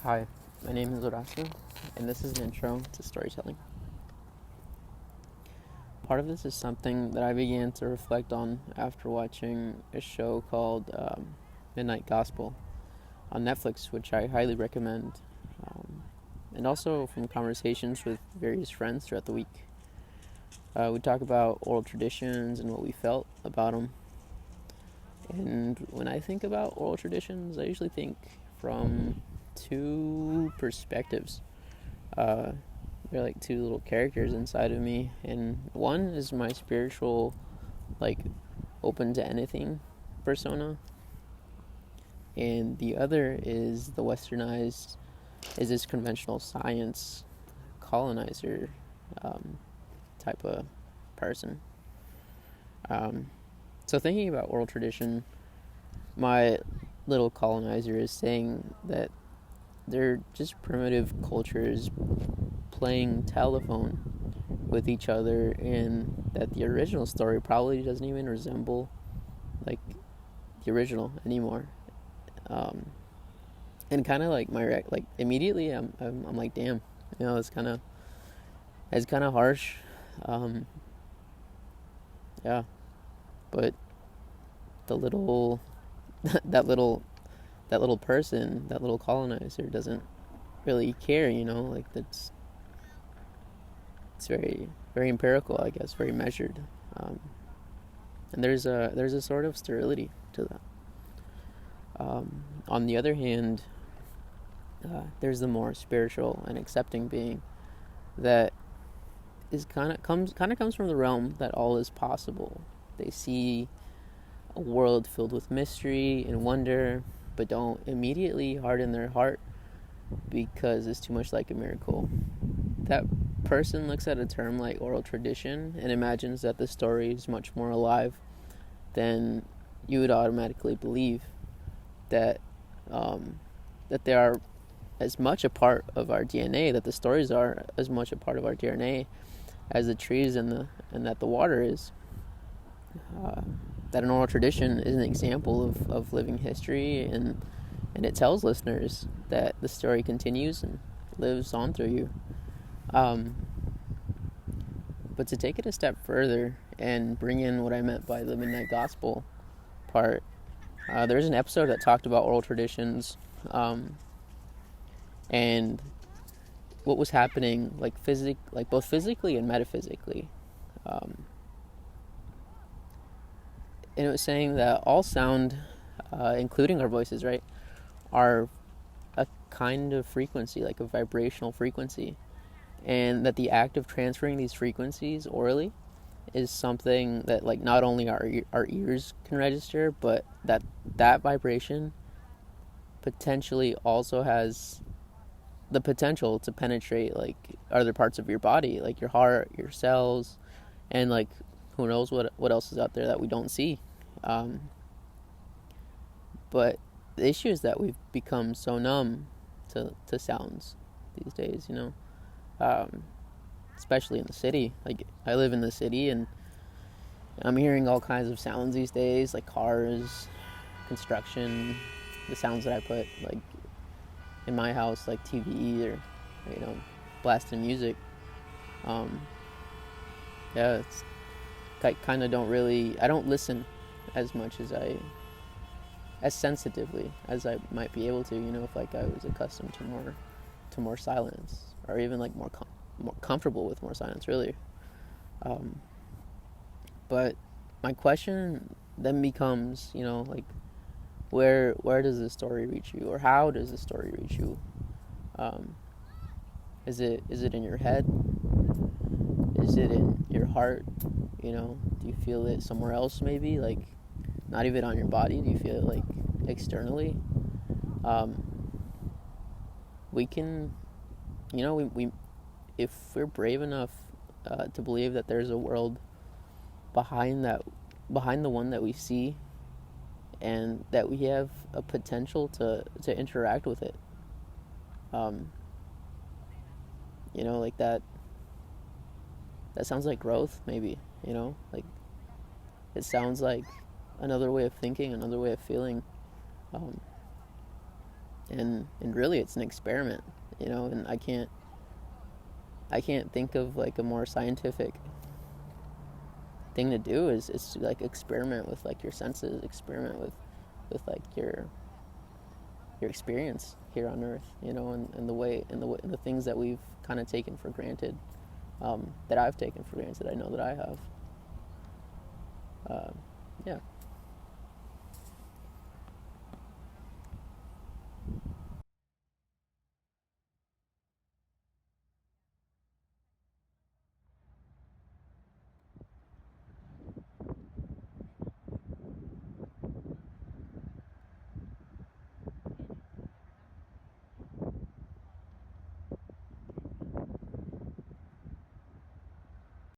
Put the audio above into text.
Hi, my name is Horacio, and this is an intro to storytelling. Part of this is something that I began to reflect on after watching a show called Midnight Gospel on Netflix, which I highly recommend, and also from conversations with various friends throughout the week. We talk about oral traditions and what we felt about them. And when I think about oral traditions, I usually think from two perspectives. They're like two little characters inside of me, and one is my spiritual, like, open to anything persona, and the other is the westernized, is this conventional science colonizer type of person. So thinking about oral tradition, my little colonizer is saying that they're just primitive cultures playing telephone with each other, and that the original story probably doesn't even resemble like the original anymore. And kind of like like immediately I'm like, damn, it's kind of harsh. um yeah, but the little that little that little person, that little colonizer doesn't really care, like that's it's very very empirical, I guess, very measured. And there's a sort of sterility to that. On the other hand, there's the more spiritual and accepting being that is kind of comes from the realm that all is possible. They see a world filled with mystery and wonder, but don't immediately harden their heart because it's too much like a miracle. That person looks at a term like oral tradition and imagines that the story is much more alive than you would automatically believe. That that they are as much a part of our DNA, that the stories are as much a part of our DNA as the trees and that the water is. That an oral tradition is an example of living history, and it tells listeners that the story continues and lives on through you. But to take it a step further and bring in what I meant by the Midnight Gospel part, there's an episode that talked about oral traditions, and what was happening, like both physically and metaphysically. And it was saying that all sound, including our voices, right, are a kind of frequency, like a vibrational frequency, and that the act of transferring these frequencies orally is something that, like, not only our ears can register, but that vibration potentially also has the potential to penetrate like other parts of your body, like your heart, your cells, and like who knows what else is out there that we don't see. But the issue is that we've become so numb to sounds these days, especially in the city. Like, I live in the city, and I'm hearing all kinds of sounds these days, like cars, construction, the sounds that I put like in my house, like TV or blasting music. Um, yeah, it's I kind of don't really. I don't listen as much as sensitively as I might be able to. If like I was accustomed to more silence, or even like more comfortable with more silence, really. But my question then becomes, like, where does the story reach you, or how does the story reach you? Is it in your head? Is it in your heart? Do you feel it somewhere else, maybe, like not even on your body? Do you feel it like externally? We can, we if we're brave enough to believe that there's a world behind the one that we see, and that we have a potential to interact with it. Like that sounds like growth, maybe. Like, it sounds like another way of thinking, another way of feeling. and really it's an experiment, and I can't think of like a more scientific thing to do is to like experiment with like your senses, experiment with like your experience here on Earth, and the way and the things that we've kind of taken for granted, that I've taken for granted, that I know that I have. Yeah.